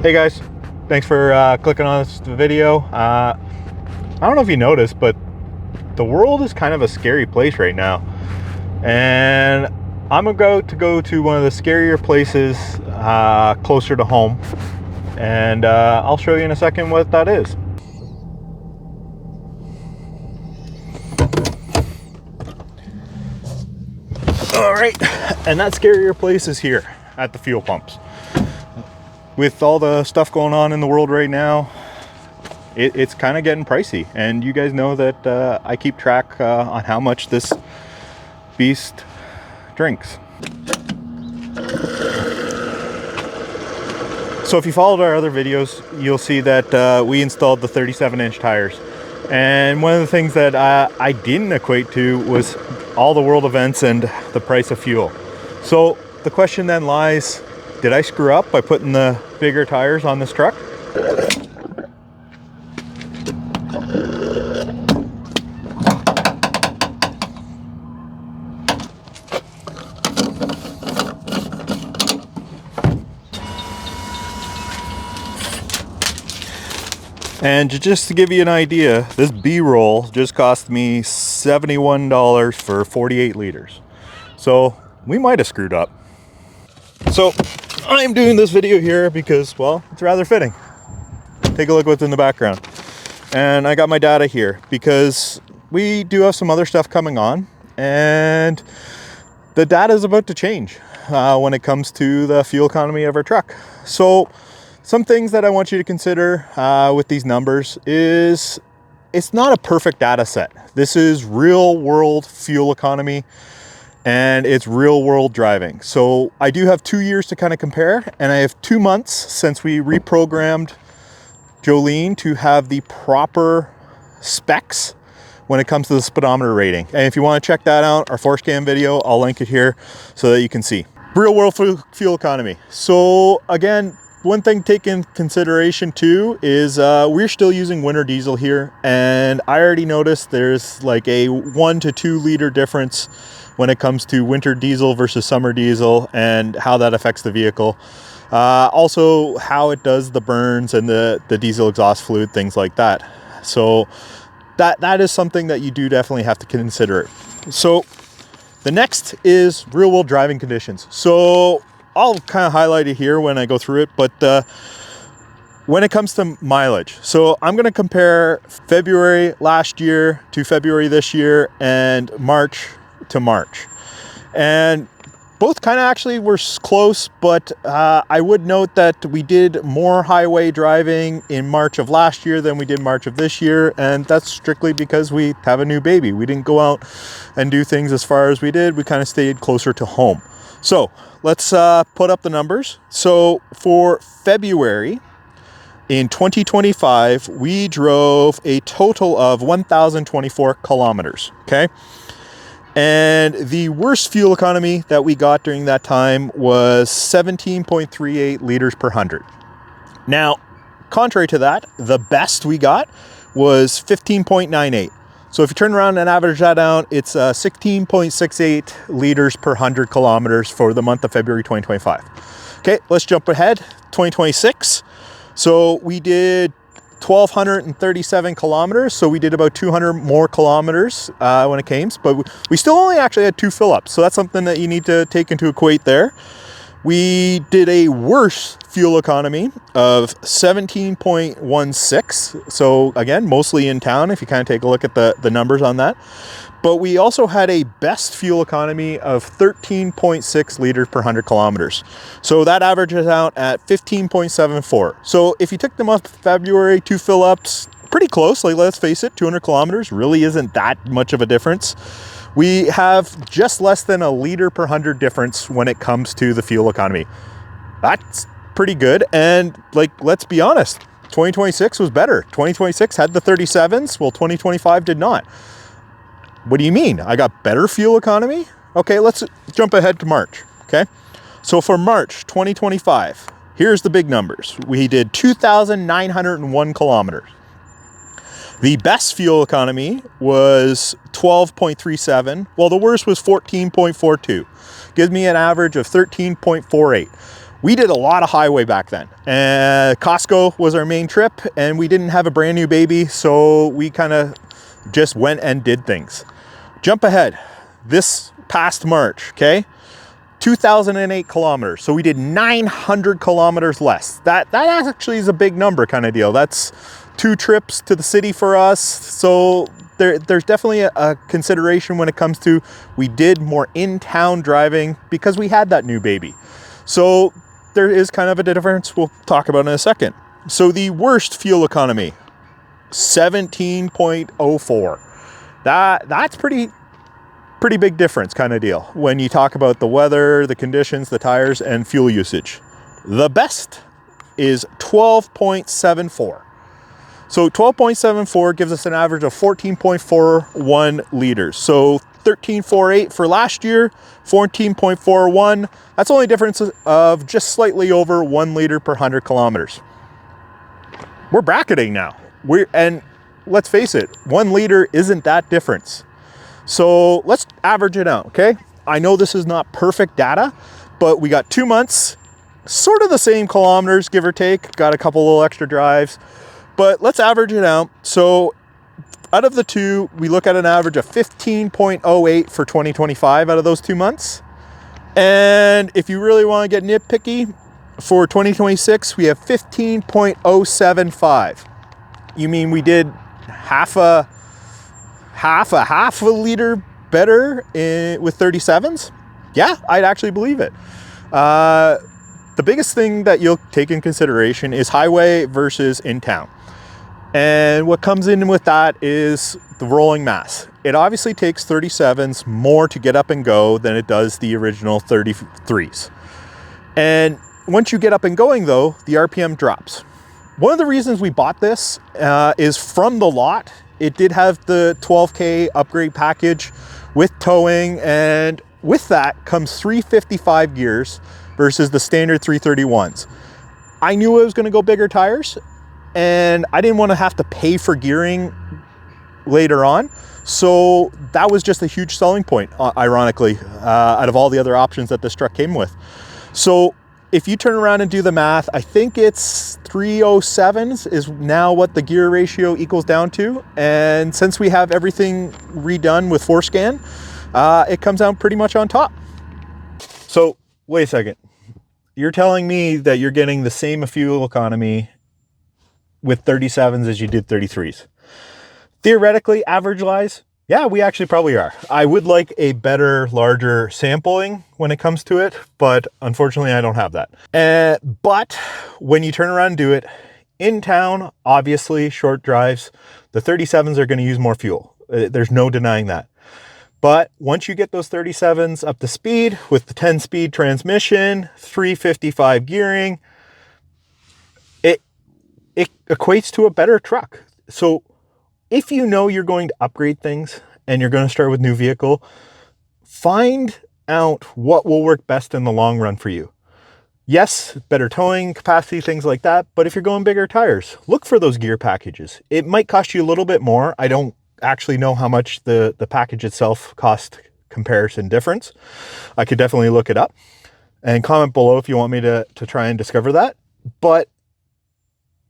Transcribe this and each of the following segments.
Hey guys, thanks for clicking on this video. I don't know if you noticed, but the world is kind of a scary place right now. And I'm about to go to one of the scarier places closer to home. And I'll show you in a second what that is. All right, and that scarier place is here at the fuel pumps. With all the stuff going on in the world right now, it's kind of getting pricey. And you guys know that I keep track on how much this beast drinks. So if you followed our other videos, you'll see that we installed the 37-inch tires. And one of the things that I didn't equate to was all the world events and the price of fuel. So the question then lies, did I screw up by putting the bigger tires on this truck? And just to give you an idea, this B-roll just cost me $71 for 48 liters. So we might have screwed up. So I'm doing this video here because, well, it's rather fitting. Take a look what's in the background. And I got my data here because we do have some other stuff coming on, and the data is about to change when it comes to the fuel economy of our truck. So some things that I want you to consider with these numbers is it's not a perfect data set. This is real world fuel economy, and it's real world driving. So I do have 2 years to kind of compare, and I have 2 months since we reprogrammed Jolene to have the proper specs when it comes to the speedometer rating. And if you want to check that out, our FORScan video, I'll link it here so that you can see. Real world fuel economy. So again, one thing to take in consideration too is we're still using winter diesel here, and I already noticed there's like a 1 to 2 liter difference when it comes to winter diesel versus summer diesel and how that affects the vehicle. Also how it does the burns and the diesel exhaust fluid, things like that. So that is something that you do definitely have to consider. So the next is real world driving conditions. So I'll kind of highlight it here when I go through it, but when it comes to mileage, so I'm going to compare February last year to February this year and March to March. And both kind of actually were close, but I would note that we did more highway driving in March of last year than we did March of this year, and that's strictly because we have a new baby. We didn't go out and do things as far as we did. We kind of stayed closer to home. So let's put up the numbers. So for February in 2025, we drove a total of 1,024 kilometers, okay? And the worst fuel economy that we got during that time was 17.38 liters per 100. Now, contrary to that, the best we got was 15.98. So if you turn around and average that out, it's 16.68 liters per 100 kilometers for the month of February 2025. Okay, let's jump ahead. 2026. So we did 1,237 kilometers. So we did about 200 more kilometers when it came, but we still only actually had 2 fill-ups. So that's something that you need to take into equate there. We did a worse fuel economy of 17.16. So again, mostly in town, if you kind of take a look at the numbers on that. But we also had a best fuel economy of 13.6 liters per 100 kilometers. So that averages out at 15.74. So if you took the month of February, 2 fill-ups, pretty close. Like, let's face it, 200 kilometers really isn't that much of a difference. We have just less than a liter per 100 difference when it comes to the fuel economy. That's pretty good. And like, let's be honest, 2026 was better. 2026 had the 37s. Well, 2025 did not. What do you mean? I got better fuel economy? Okay, let's jump ahead to March. Okay. So for March 2025, here's the big numbers. We did 2,901 kilometers. The best fuel economy was 12.37. Well, the worst was 14.42. Gives me an average of 13.48. We did a lot of highway back then. Costco was our main trip, and we didn't have a brand new baby, so we kind of just went and did things. Jump ahead. This past March, okay? 2008 kilometers. So we did 900 kilometers less. That actually is a big number kind of deal. That's 2 trips to the city for us. So there's definitely a consideration when it comes to, we did more in-town driving because we had that new baby. So there is kind of a difference we'll talk about in a second. So the worst fuel economy, 17.04. That's pretty big difference kind of deal when you talk about the weather, the conditions, the tires, and fuel usage. The best is 12.74. So 12.74 gives us an average of 14.41 liters. So 13.48 for last year, 14.41. That's only a difference of just slightly over 1 liter per 100 kilometers. We're bracketing now. And let's face it, 1 liter isn't that difference. So let's average it out, okay? I know this is not perfect data, but we got 2 months, sort of the same kilometers, give or take. Got a couple little extra drives, but let's average it out. So out of the two, we look at an average of 15.08 for 2025 out of those 2 months. And if you really want to get nitpicky, for 2026, we have 15.075. You mean we did half a liter better with 37s? Yeah, I'd actually believe it. The biggest thing that you'll take in consideration is highway versus in town. And what comes in with that is the rolling mass. It obviously takes 37s more to get up and go than it does the original 33s. And once you get up and going though, the RPM drops. One of the reasons we bought this is from the lot. It did have the 12K upgrade package with towing, and with that comes 355 gears versus the standard 331s. I knew I was going to go bigger tires, and I didn't want to have to pay for gearing later on. So that was just a huge selling point, ironically, out of all the other options that this truck came with. So if you turn around and do the math, I think it's 307s is now what the gear ratio equals down to. And since we have everything redone with FORScan, it comes out pretty much on top. So wait a second. You're telling me that you're getting the same fuel economy with 37s as you did 33s. Theoretically, average-wise, yeah, we actually probably are. I would like a better, larger sampling when it comes to it, but unfortunately I don't have that. But when you turn around and do it, in town, obviously, short drives, the 37s are going to use more fuel. There's no denying that. But once you get those 37s up to speed with the 10-speed transmission, 355 gearing, it equates to a better truck. So if you know you're going to upgrade things and you're going to start with new vehicle, find out what will work best in the long run for you. Yes, better towing capacity, things like that. But if you're going bigger tires, look for those gear packages. It might cost you a little bit more. I don't actually know how much the package itself cost comparison difference. I could definitely look it up and comment below if you want me to try and discover that. But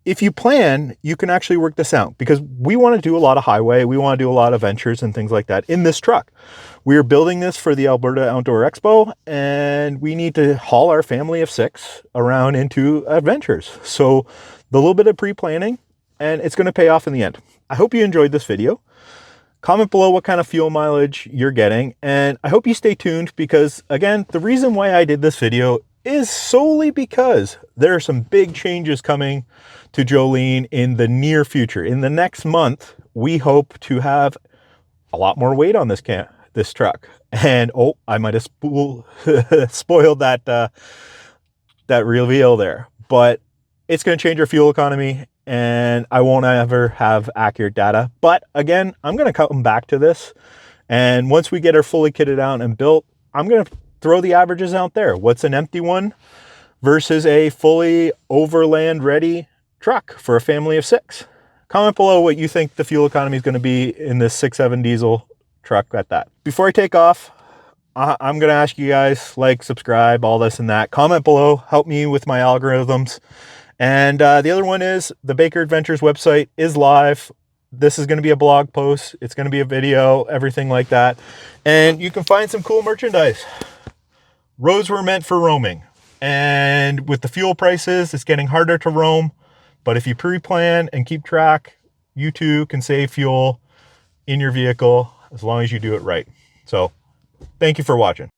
if you plan, you can actually work this out, because we want to do a lot of highway. We want to do a lot of ventures and things like that in this truck. We are building this for the Alberta Outdoor Expo, and we need to haul our family of 6 around into adventures. So the little bit of pre-planning, and it's going to pay off in the end. I hope you enjoyed this video. Comment below what kind of fuel mileage you're getting, and I hope you stay tuned, because again, the reason why I did this video is solely because there are some big changes coming to Jolene in the near future. In the next month, we hope to have a lot more weight on this truck. And oh, I might have spoiled that reveal there, but it's going to change our fuel economy, and I won't ever have accurate data. But again, I'm going to come back to this, and once we get her fully kitted out and built, I'm going to throw the averages out there. What's an empty one versus a fully overland ready truck for a family of 6? Comment below what you think the fuel economy is going to be in this 6.7 diesel truck at that. Before I take off, I'm going to ask you guys, like, subscribe, all this and that. Comment below. Help me with my algorithms. And the other one is the Baker Adventures website is live. This is going to be a blog post. It's going to be a video, everything like that. And you can find some cool merchandise. Roads were meant for roaming. And with the fuel prices, it's getting harder to roam. But if you pre-plan and keep track, you too can save fuel in your vehicle as long as you do it right. So thank you for watching.